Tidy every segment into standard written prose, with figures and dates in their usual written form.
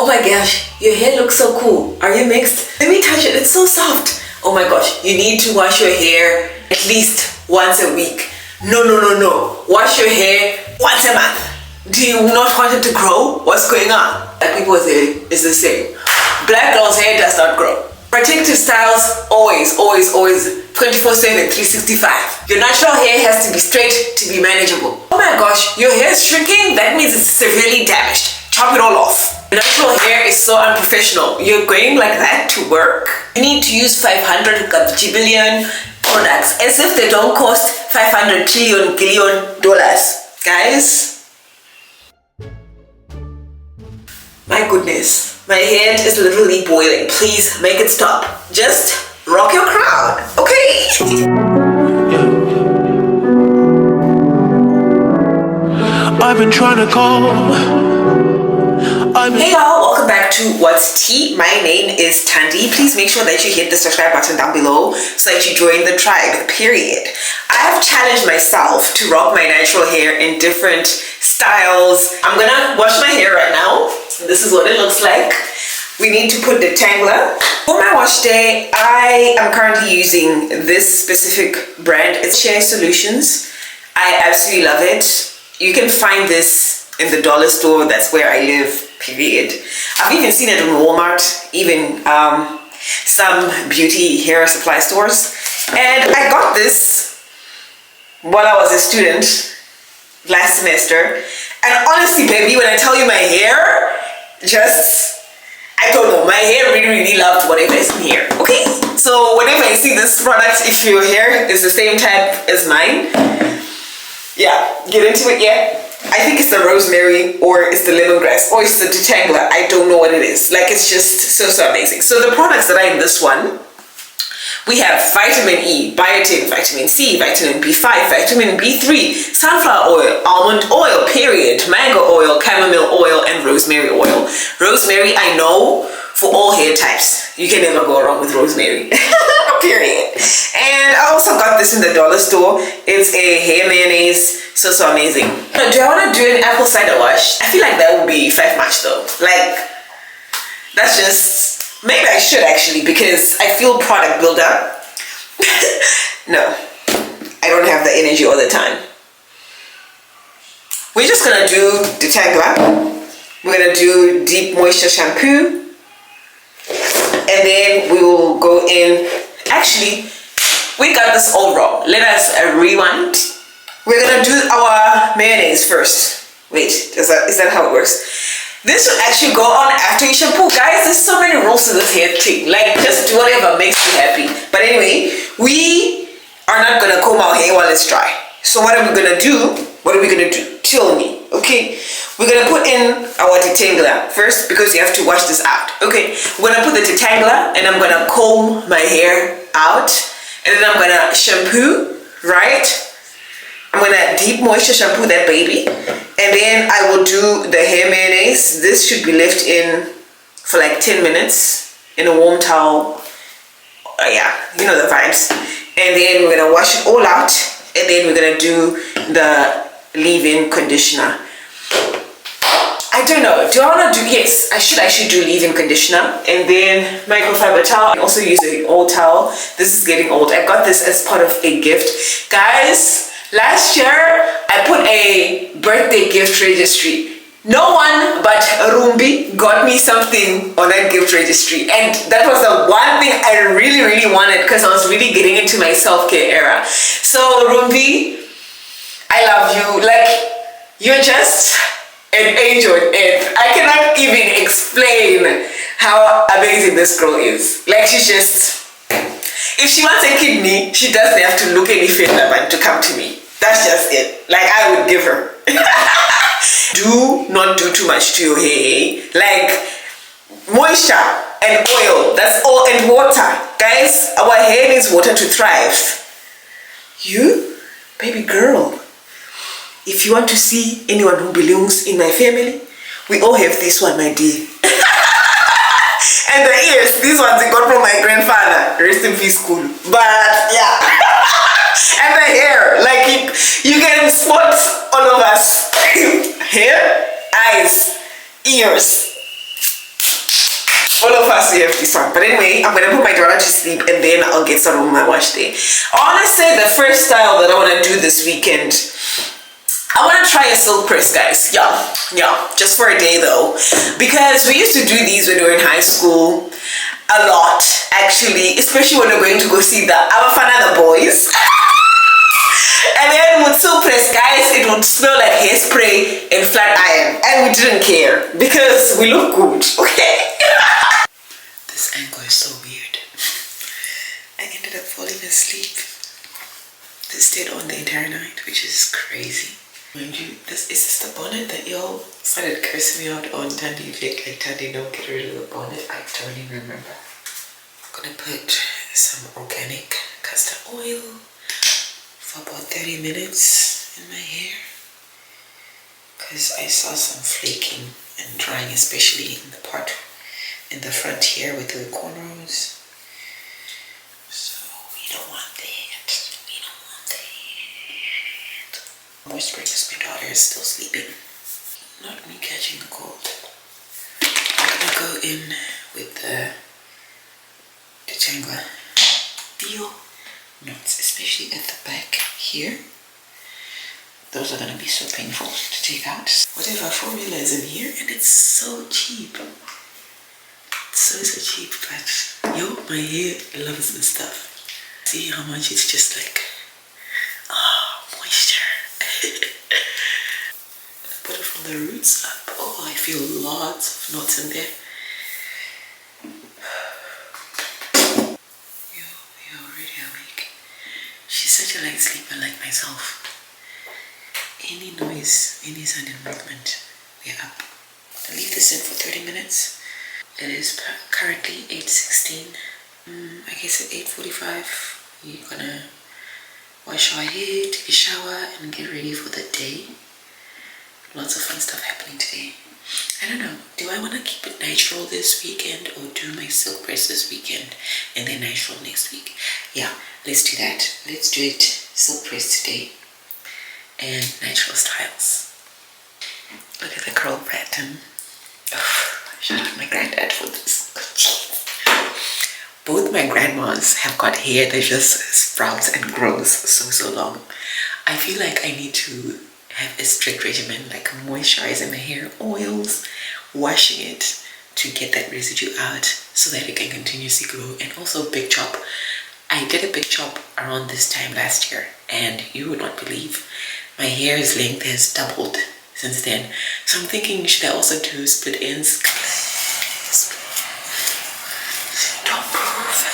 oh my gosh, your hair looks so cool. Are you mixed? Let me touch it, it's so soft. Oh my gosh, you need to wash your hair at least once a week. No. Wash your hair once a month. Do you not want it to grow? What's going on? Black people's hair is the same. Black girls' hair does not grow. Protective styles, always, 24/7, 365. Your natural hair has to be straight to be manageable. Oh my gosh, your hair is shrinking? That means it's severely damaged. Chop it all off. Your natural hair is so unprofessional. You're going like that to work? You need to use 500 billion products as if they don't cost 500 trillion dollars. Guys, my goodness, my head is literally boiling. Please make it stop. Just rock your crown, okay? I've been trying to call. Hey y'all, welcome back to What's Tea. My name is Tandy. Please make sure that you hit the subscribe button down below so that you join the tribe, period. I have challenged myself to rock my natural hair in different styles. I'm gonna wash my hair right now. This is what it looks like. We need to put the detangler. For my wash day, I am currently using this specific brand. It's Shea Solutions. I absolutely love it. You can find this in the dollar store. That's where I live, period. I've even seen it in Walmart, even some beauty hair supply stores. And I got this while I was a student last semester. And honestly, baby, when I tell you my hair, I don't know, my hair really loved whatever is in here, okay? So whenever I see this product, if your hair is the same type as mine, yeah, get into it, yeah. I think it's the rosemary or it's the lemongrass or it's the detangler. I don't know what it is. Like, it's just so amazing. So the products that are in this one, we have vitamin E, biotin, vitamin C, vitamin B5, vitamin B3, sunflower oil, almond oil, period, mango oil, chamomile oil, and rosemary oil. Rosemary, I know, for all hair types. You can never go wrong with rosemary, period. And I also got this in the dollar store. It's a hair mayonnaise, so amazing. Do I want to do an apple cider wash? I feel like that would be five much though. Like, that's just, maybe I should actually, because I feel product buildup. No, I don't have the energy all the time. We're just gonna do detangler. We're gonna do deep moisture shampoo. And then we will go in. Actually, we got this all wrong. Let us rewind. We're gonna do our mayonnaise first. Wait, is that how it works? This should actually go on after you shampoo. Guys, there's so many rules to this hair thing. Like, just do whatever makes you happy. But anyway, we are not gonna comb our hair while it's dry. So what are we gonna do? What are we gonna do? Tell me, okay? We're gonna put in our detangler first because you have to wash this out. Okay, we're gonna put the detangler and I'm gonna comb my hair out, and then I'm gonna shampoo, right? I'm gonna deep moisture shampoo that baby, and then I will do the hair mayonnaise. This should be left in for like 10 minutes in a warm towel. Yeah, you know the vibes. And then we're gonna wash it all out, and then we're gonna do the leave-in conditioner. I don't know, do I want to do, yes, I should actually do leave-in conditioner, and then microfiber towel. I also use an old towel. This is getting old. I got this as part of a gift. Guys, last year I put a birthday gift registry. No one but Rumbi got me something on that gift registry, and that was the one thing I really wanted because I was really getting into my self-care era. So Rumbi, I love you. Like, you're just an angel on earth. I cannot even explain how amazing this girl is. Like, she's just, if she wants a kidney, she doesn't have to look any further but to come to me. That's just it. Like, I would give her. Do not do too much to your hair. Like, moisture and oil, that's all, and water. Guys, our hair needs water to thrive. You, baby girl, if you want to see anyone who belongs in my family, we all have this one, my dear. And the ears, these ones I got from my grandfather. Rest in peace, cool. But yeah. And the hair, like you can spot all of us. Hair, eyes, ears. All of us, we have this one. But anyway, I'm gonna put my daughter to sleep and then I'll get started with my wash day. I wanna say the first style that I wanna do this weekend, I wanna try a silk press, guys. Yeah, just for a day though. Because we used to do these when we were in high school a lot, actually, especially when we're going to go see the Abafana, the boys. And then with silk press, guys, it would smell like hairspray and flat iron. And we didn't care because we look good, okay? This angle is so weird. I ended up falling asleep. This stayed on the entire night, which is crazy. Mind you, is this the bonnet that y'all started cursing me out on Tandy Vic? Like, Tandy, don't get rid of the bonnet. I don't even remember. I'm gonna put some organic castor oil for about 30 minutes in my hair. Because I saw some flaking and drying, especially in the part in the front here with the cornrows. So we don't want that. We don't want that. Moisture because my daughter is still sleeping. Not me catching the cold. I'm gonna go in with the detangler. Feel knots, especially at the back here. Those are gonna be so painful to take out. Whatever formula is in here, and it's so cheap. So cheap, but yo, my hair loves this stuff. See how much it's just like, moisture. Put it from the roots up. Oh, I feel lots of knots in there. You're already awake. She's such a light sleeper like myself. Any noise, any sudden movement, we're up. I'll leave this in for 30 minutes. It is currently 8:16. I guess at 8:45 we're gonna wash our hair, take a shower, and get ready for the day. Lots of fun stuff happening today. I don't know, do I want to keep it natural this weekend or do my silk press this weekend and then natural next week? Yeah, let's do that. Let's do it silk press today and natural styles. Look at the curl pattern. I should have my granddad for this. Both my grandmas have got hair that just sprouts and grows so long. I feel like I need to have a strict regimen, like moisturizing my hair, oils, washing it to get that residue out so that it can continuously grow. And also big chop. I did a big chop around this time last year and you would not believe my hair's length has doubled since then. So I'm thinking, should I also do split ends? Don't move.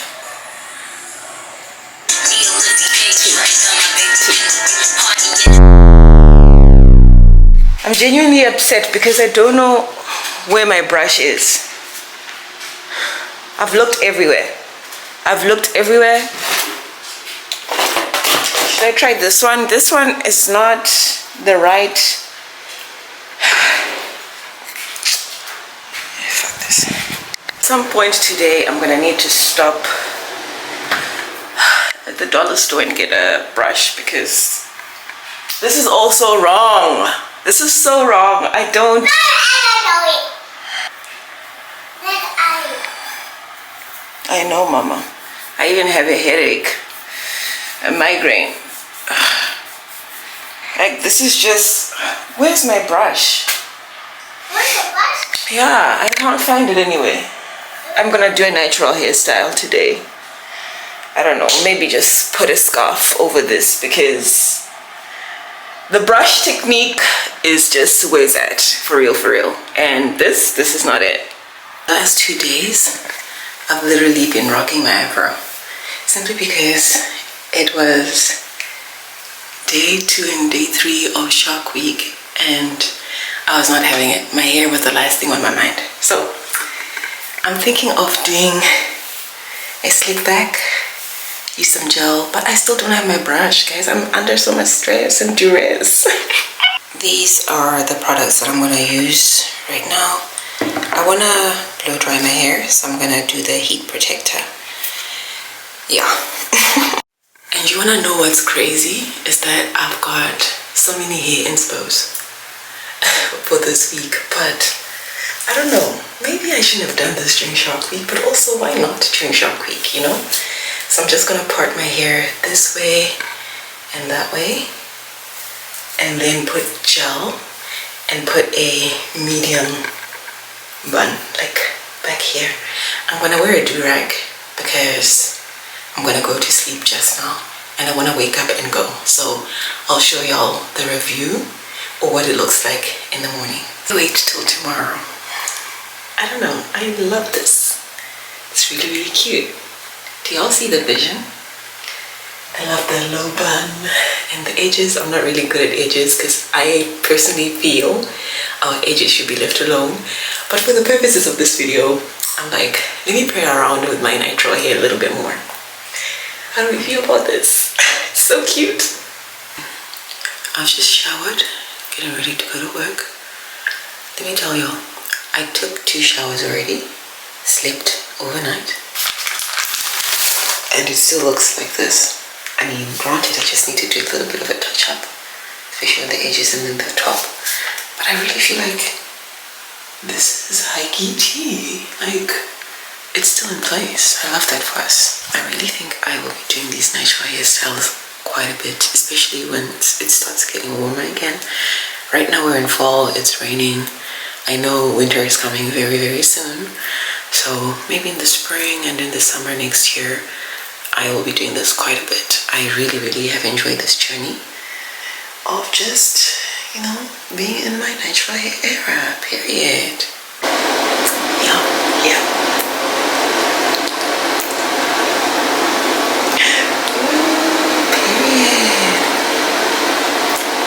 I'm genuinely upset because I don't know where my brush is. I've looked everywhere. Should I try this one? This one is not the right. Fuck this. At some point today, I'm gonna need to stop at the dollar store and get a brush because this is also wrong. This is so wrong. I don't. I know, Mama. I even have a headache, a migraine. Like, this is just. Where's my brush? Where's the brush? Yeah, I can't find it anyway. I'm gonna do a natural hairstyle today. I don't know, maybe just put a scarf over this because the brush technique is just where's that for real. And this is not it. Last 2 days I've literally been rocking my eyebrow simply because it was day 2 and day 3 of Shark Week and I was not having it. My hair was the last thing on my mind. So I'm thinking of doing a slick back, use some gel, but I still don't have my brush, guys. I'm under so much stress and duress. These are the products that I'm gonna use right now. I wanna blow dry my hair, so I'm gonna do the heat protector. Yeah. And you wanna know what's crazy? Is that I've got so many hair inspos for this week, but I don't know. Maybe I shouldn't have done this during Shark Week, but also why not during Shark Week, you know? So I'm just gonna part my hair this way and that way, and then put gel and put a medium bun, like back here. I'm gonna wear a do-rag because I'm gonna go to sleep just now and I wanna wake up and go. So I'll show y'all the review or what it looks like in the morning. Wait till tomorrow. I don't know, I love this. It's really, really cute. Do y'all see the vision? I love the low bun and the edges. I'm not really good at edges because I personally feel our edges should be left alone. But for the purposes of this video, I'm like, let me play around with my nitro hair a little bit more. How do we feel about this? It's so cute. I've just showered, getting ready to go to work. Let me tell y'all, I took 2 showers already, slept overnight, and it still looks like this. I mean, granted, I just need to do a little bit of a touch up, especially on the edges and then the top. But I really feel like this is high-key tea. Like, it's still in place. I love that for us. I really think I will be doing these natural hairstyles quite a bit, especially when it starts getting warmer again. Right now we're in fall, it's raining. I know winter is coming very, very soon. So maybe in the spring and in the summer next year, I will be doing this quite a bit. I really, really have enjoyed this journey of just, you know, being in my natural hair era, period. Yeah. Period.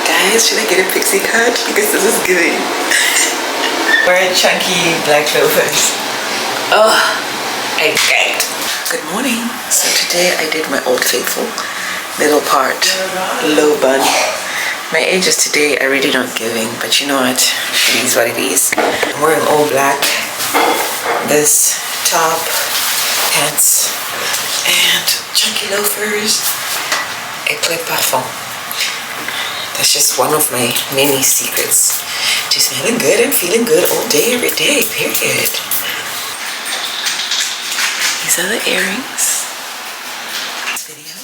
Guys, should I get a pixie cut? Because this is giving. Wearing chunky black loafers. Oh, I gagged. Good morning. So today I did my Old Faithful middle part, low bun. My edges today are really not giving, but you know what? It is what it is. I'm wearing all black. This top, pants, and chunky loafers. Et clé de parfum. That's just one of my many secrets. Just smelling good and feeling good all day, every day, period. These are the earrings. This video.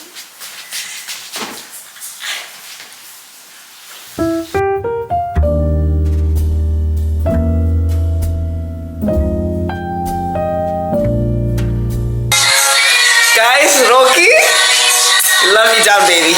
Guys, Rocky, love you down, baby.